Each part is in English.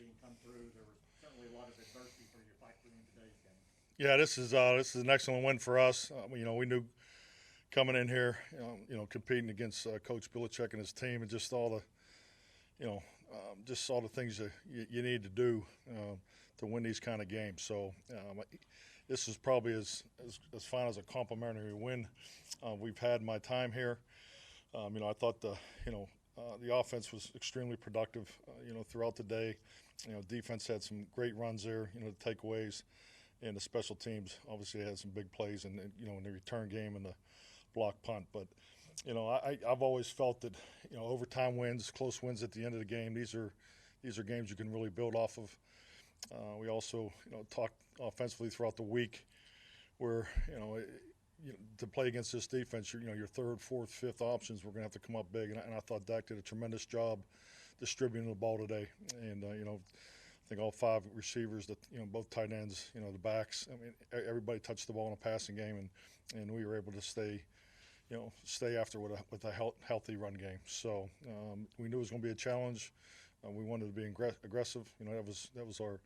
and come through. There was certainly a lot of adversity for you to fight through in today's game. Yeah, this is an excellent win for us. We knew coming in here, competing against Coach Belichick and his team, and just all the, just all the things that you need to do to win these kind of games. So this is probably as fine as a complimentary win we've had in my time here. I thought the offense was extremely productive, throughout the day. Defense had some great runs there, the takeaways, and the special teams obviously had some big plays in the return game and the block punt. But I've always felt that overtime wins, close wins at the end of the game. These are games you can really build off of. We also talked offensively throughout the week, where to play against this defense, your third, fourth, fifth options were going to have to come up big, and I thought Dak did a tremendous job distributing the ball today. And I think all five receivers, both tight ends, the backs. I mean, everybody touched the ball in a passing game, and we were able to stay after with a healthy run game. So we knew it was going to be a challenge. We wanted to be aggressive. That was our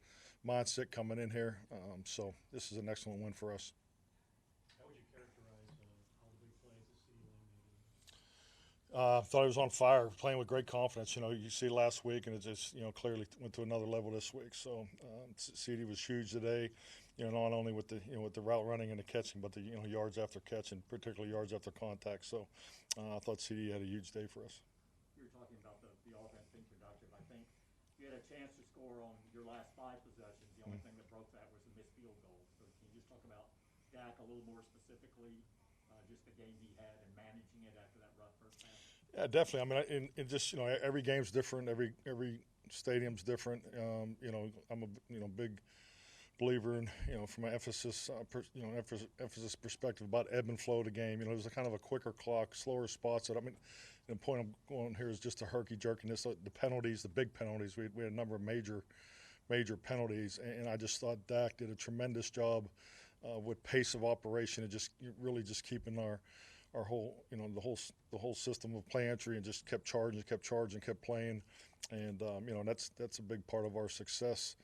mindset coming in here. So this is an excellent win for us. How would you characterize all the big plays this season? Thought he was on fire, playing with great confidence. You see last week, and it just clearly went to another level this week. So CD was huge today. Not only with the route running and the catching, but the yards after catch, and particularly yards after contact. So I thought CD had a huge day for us. You were talking about the offense being productive. I think you had a chance to score on your last 5 possessions. The only thing that broke that was the missed field goal. So can you just talk about Dak a little more specifically, just the game he had and managing it after that rough first half? Yeah, definitely. I mean, it just every game's different. Every stadium's different. I'm a big believer in from an emphasis perspective about ebb and flow of the game. It was a kind of a quicker clock, slower spots. The point I'm going here is just the herky jerkiness, the penalties, the big penalties. We had a number of major penalties, and I just thought Dak did a tremendous job with pace of operation and just really just keeping our whole the whole system of play entry, and just kept charging, kept playing, and that's a big part of our success.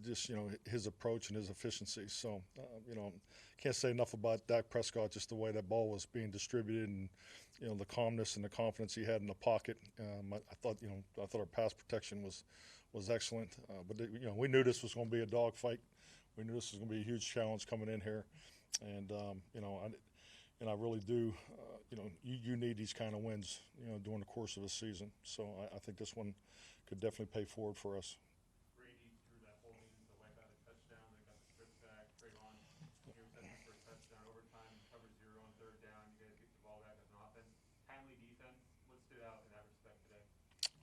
Just his approach and his efficiency. So can't say enough about Dak Prescott. Just the way that ball was being distributed, and the calmness and the confidence he had in the pocket. I thought our pass protection was excellent. But we knew this was going to be a dogfight. We knew this was going to be a huge challenge coming in here, and I really do. You need these kind of wins during the course of a season. So I think this one could definitely pay forward for us.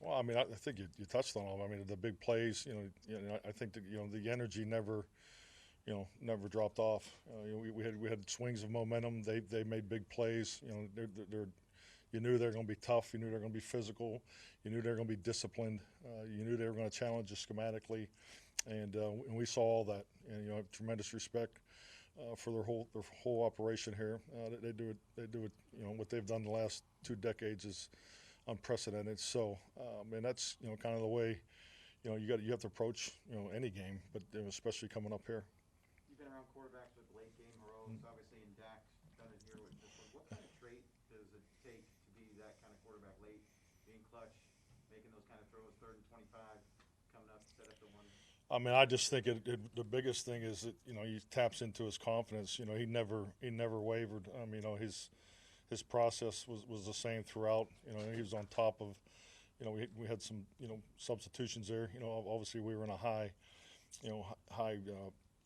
Well, I mean, I think you touched on them. I mean, the big plays. I think that the energy never dropped off. We had swings of momentum. They made big plays. You knew they were going to be tough. You knew they were going to be physical. You knew they were going to be disciplined. You knew they were going to challenge us schematically, and we saw all that. And I have tremendous respect for their whole operation here. They do it. What they've done the last 2 decades is unprecedented. So, and that's kind of the way you have to approach any game, but especially coming up here. You've been around quarterbacks with late game heroics, obviously, and Dak's done it here with this one. What kind of trait does it take to be that kind of quarterback late, being clutch, making those kind of throws, 3rd and 25, coming up, set up the one? I mean, I just think the biggest thing is that he taps into his confidence. He never wavered. I mean, his process was the same throughout. He was on top of. We had some substitutions there. Obviously we were in a high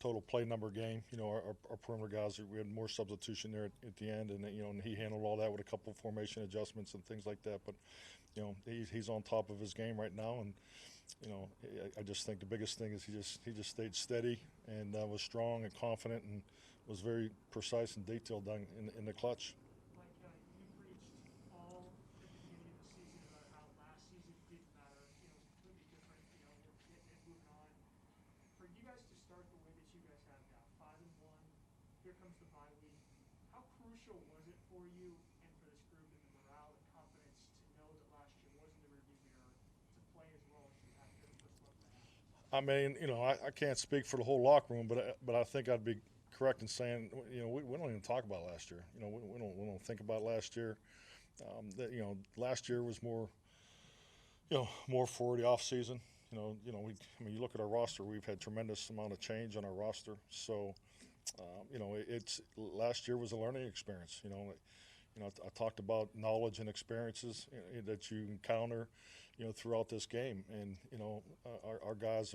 total play number game. Our perimeter guys, we had more substitution there at the end, and and he handled all that with a couple of formation adjustments and things like that. But he's on top of his game right now, and I just think the biggest thing is he just stayed steady and was strong and confident and was very precise and detailed in the clutch. Mike, you preached all at the beginning of the season about how last season didn't matter. It was completely different. And moving on. For you guys to start the way that you guys have now, 5-1. Here comes the bye week. How crucial was it for you and for this group and the morale and confidence to know that last year wasn't the rearview mirror, to play as well as you have here the first month and a half? I mean, I can't speak for the whole locker room, but I think I'd be correct in saying, we don't even talk about last year. We don't think about last year. Last year was more, more for the off season. You look at our roster. We've had tremendous amount of change on our roster. So, it's last year was a learning experience. I talked about knowledge and experiences that you encounter, throughout this game, and our guys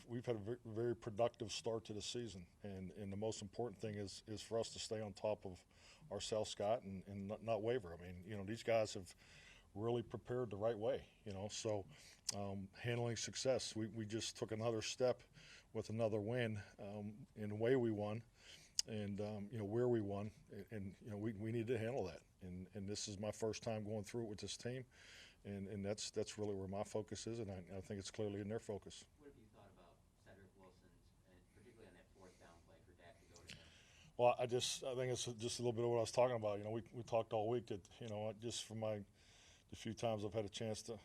we've had a very, very productive start to the season, and the most important thing is for us to stay on top of ourselves, Scott, and not waver. I mean, these guys have really prepared the right way, so handling success. We just took another step with another win in the way we won, and where we won, and we need to handle that, and this is my first time going through it with this team, and that's really where my focus is, and I think it's clearly in their focus. What have you thought about Cedric Wilson's, and particularly on that fourth down play for Dak to go to him? Well, I think it's just a little bit of what I was talking about. We talked all week that just from the few times I've had a chance to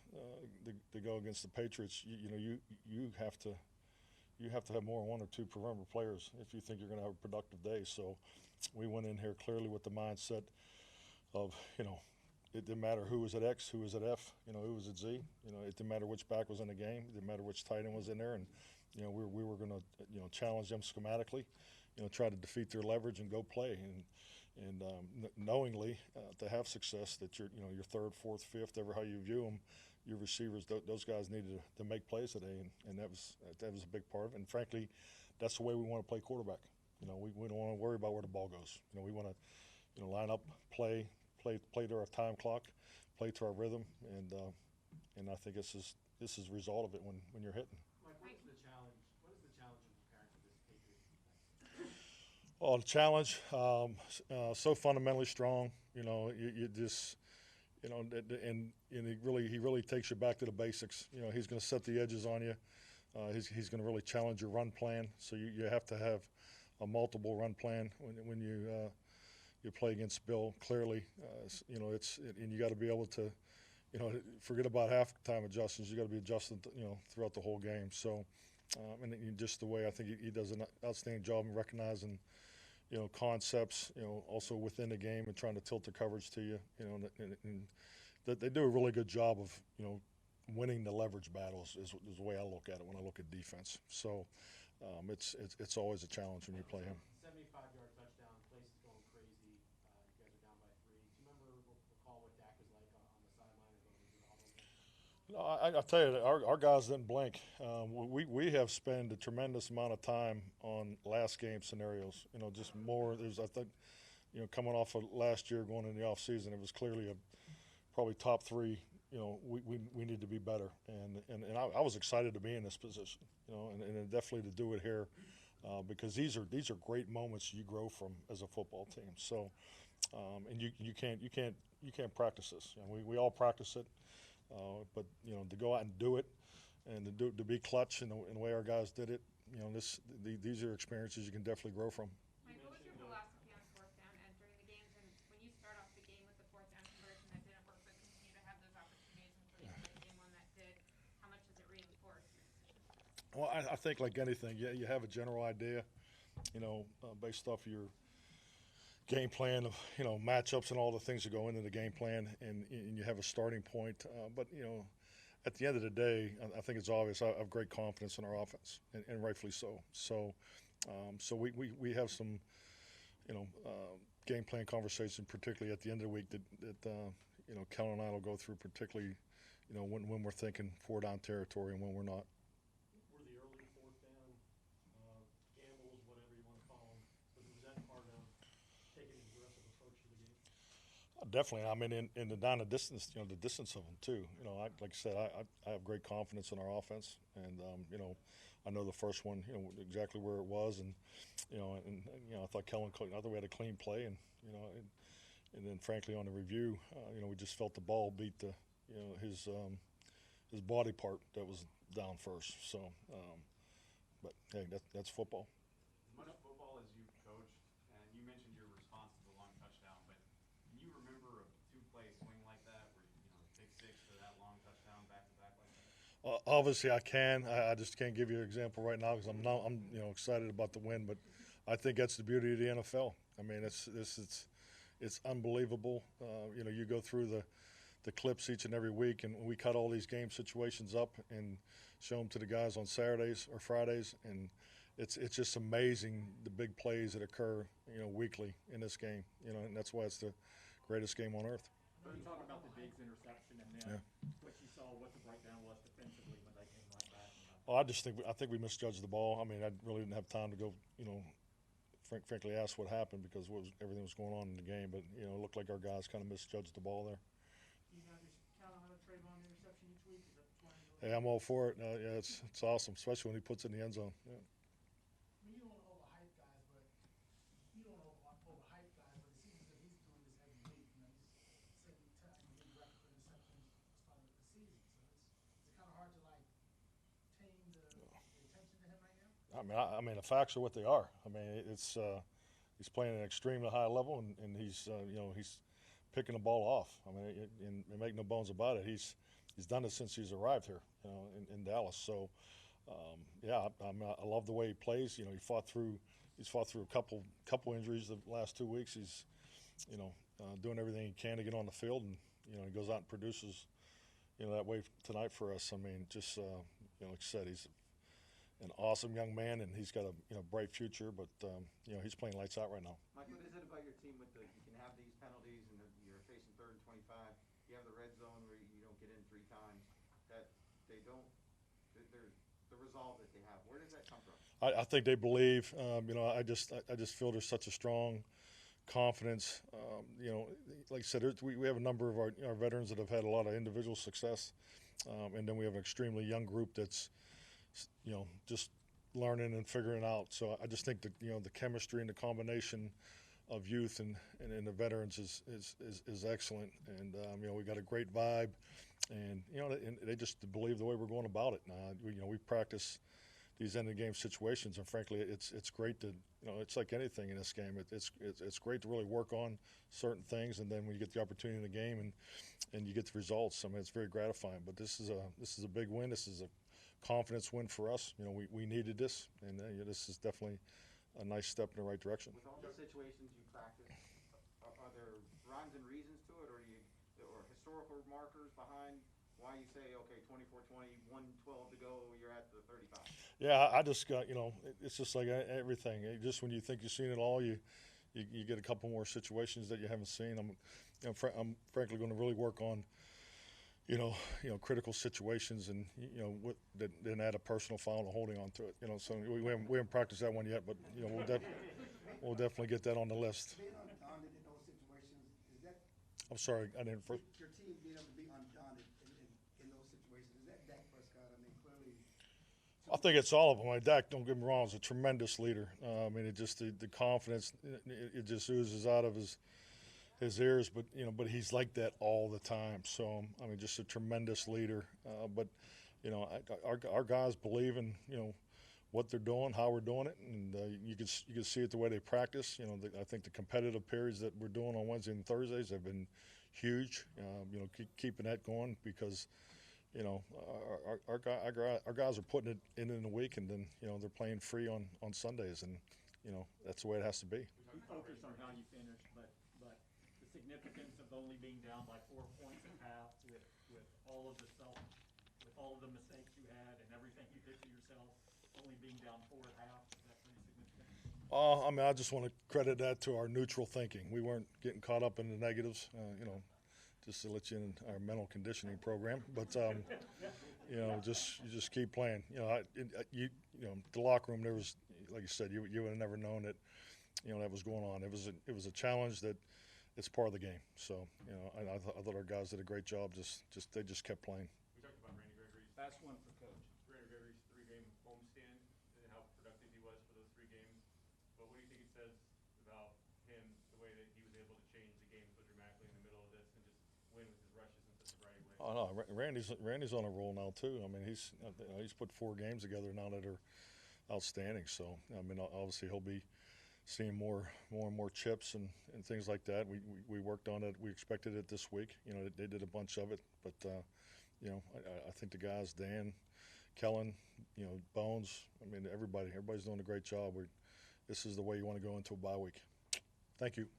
go against the Patriots, you have to have more than one or two perimeter players if you think you're going to have a productive day. So we went in here clearly with the mindset of it didn't matter who was at X, who was at F, who was at Z. It didn't matter which back was in the game. It didn't matter which tight end was in there, and we were going to challenge them schematically, try to defeat their leverage and go play, and knowingly to have success that your third, fourth, fifth, ever how you view them, your receivers, those guys needed to make plays today, and that was a big part of it. And frankly, that's the way we want to play quarterback. We don't want to worry about where the ball goes. We want to line up, play to our time clock, play to our rhythm, and I think this is a result of it when you're hitting. Mike, what is the challenge? What is the challenge in preparing for this Patriots defense? Well, the challenge, so fundamentally strong. You just, and he really takes you back to the basics. He's going to set the edges on you. He's going to really challenge your run plan. So you have to have a multiple run plan when you play against Bill. Clearly, and you got to be able to, forget about halftime adjustments. You got to be adjusting, throughout the whole game. So, and just the way I think he does an outstanding job in recognizing, concepts, also within the game and trying to tilt the coverage to you, and they do a really good job of, winning the leverage battles is the way I look at it when I look at defense. So it's always a challenge when you play him. 75-yard touchdown, place is going crazy. You guys are down by 3. Do you recall what Dak was like on the sideline or going into the huddle game? I'll tell you, our guys didn't blink. We have spent a tremendous amount of time on last game scenarios. Just more. I think, coming off of last year, going into the off season, it was clearly probably top 3. We need to be better, and I was excited to be in this position. And definitely to do it here, because these are great moments you grow from as a football team. So, and you can't practice this. We all practice it. But to go out and do it, and to be clutch in the way our guys did it, these are experiences you can definitely grow from. Mike, what was your philosophy on fourth down entering the games? And when you start off the game with the fourth down conversion that didn't work, but continue to have those opportunities, including the game one that did, how much does it reinforce your decision? Well, I think like anything, you have a general idea, based off of your game plan of matchups and all the things that go into the game plan, and you have a starting point. But at the end of the day, I think it's obvious. I have great confidence in our offense, and rightfully so. So, we have some game plan conversation, particularly at the end of the week that Kellen and I will go through, particularly when we're thinking 4-down territory and when we're not. Were the early fourth down gambles, whatever you want to call them, was that part of taking an aggressive approach to the game? Definitely. I mean, in the down the distance, the distance of them too. Like I said, I have great confidence in our offense, and I know the first one, exactly where it was, and I thought we had a clean play, and and then frankly on the review, we just felt the ball beat his body part that was down first. So, but hey, that's football. As much football as you've coached, and you mentioned your response to the long touchdown, but can you remember a 2-play swing like that, where big 6 to that long touchdown back to back like that? Obviously, I can. I just can't give you an example right now because I'm excited about the win. But I think that's the beauty of the NFL. I mean, it's unbelievable. You go through the clips each and every week, and we cut all these game situations up and show them to the guys on Saturdays or Fridays, and it's just amazing the big plays that occur weekly in this game. And that's why it's the greatest game on earth. You talk about the Diggs interception and then what you saw, what the breakdown was defensively when they came right back. Well, I think we misjudged the ball. I mean, I really didn't have time to go, frankly ask what happened because everything was going on in the game. But it looked like our guys kind of misjudged the ball there. You now just count on a Trayvon interception each week? Is that the plan? Hey, I'm all for it. Yeah, it's awesome, especially when he puts it in the end zone. Yeah. I mean, you don't want to overhype guys, but it seems as if he's doing this every week. He's setting league record for interceptions starting with the season. So it's kind of hard to tame the attention to him right now. I mean, the facts are what they are. I mean, he's playing at an extremely high level, and he's picking the ball off. I mean, and make no bones about it. He's done it since he's arrived here, in Dallas. So, I love the way he plays. He's fought through a couple injuries the last 2 weeks. He's, doing everything he can to get on the field, and he goes out and produces, that way tonight for us. I mean, just like I said, he's an awesome young man, and he's got a bright future. But he's playing lights out right now. Mike, what is it about your team with you can have these penalties and you're facing 3rd and 25. You have the red zone where you don't get in 3 times. That they don't. The resolve that they have. Where does that come from? I think they believe. I just feel there's such a strong confidence. Like I said, we have a number of our veterans that have had a lot of individual success, and then we have an extremely young group that's just learning and figuring out. So I just think that the chemistry and the combination of youth and the veterans is excellent, and we got a great vibe, and and they just believe the way we're going about it. We practice these end of the game situations, and frankly, it's great to it's like anything in this game. It's great to really work on certain things, and then when you get the opportunity in the game and you get the results, I mean, it's very gratifying. But this is a big win. This is a confidence win for us. We needed this, and this is definitely a nice step in the right direction. With all the situations you practice, are there rhymes and reasons to it, or historical markers behind why you say, okay, 24-20, 1:12 to go, you're at the 35? Yeah, I just got, it's just like everything. Just when you think you've seen it all, you get a couple more situations that you haven't seen. I'm frankly going to really work on, critical situations, and then add a personal foul and holding on to it. So we haven't practiced that one yet, but we'll definitely get that on the list. Being undaunted in those situations, is that I'm sorry, I didn't. your team being able to be undaunted in those situations? Is that Dak Prescott? I mean, clearly. I think it's all of them. Dak, don't get me wrong, is a tremendous leader. It just the confidence, it just oozes out of his ears. But he's like that all the time. So just a tremendous leader. But our guys believe in what they're doing, how we're doing it, and you can see it the way they practice. I think the competitive periods that we're doing on Wednesday and Thursdays have been huge. Keeping that going because. Our guys are putting it in the week, and then they're playing free on Sundays, and that's the way it has to be. We focused on how you finished, but the significance of only being down by 4 points at half with all of the mistakes you had and everything you did to yourself, only being down 4 at half, is that pretty significant? I just want to credit that to our neutral thinking. We weren't getting caught up in the negatives, just to let you in our mental conditioning program. But you just keep playing. The locker room, there was, like you said, you would have never known that that was going on. It was a challenge that it's part of the game. So I thought our guys did a great job. They just kept playing. We talked about Randy Gregory's Last one for Coach. Randy Gregory's 3-game homestand and how productive he was for those 3 games. But what do you think it says about him, the way that he was able to change the game so dramatically in the middle of this and just win with his rushes in such a variety of ways? Oh no, Randy's on a roll now too. He's put 4 games together now that are outstanding. So obviously he'll be seeing more and more chips and things like that. We worked on it. We expected it this week. They did a bunch of it, but I think the guys, Dan, Kellen, Bones, I mean, everybody's doing a great job. This is the way you want to go into a bye week. Thank you.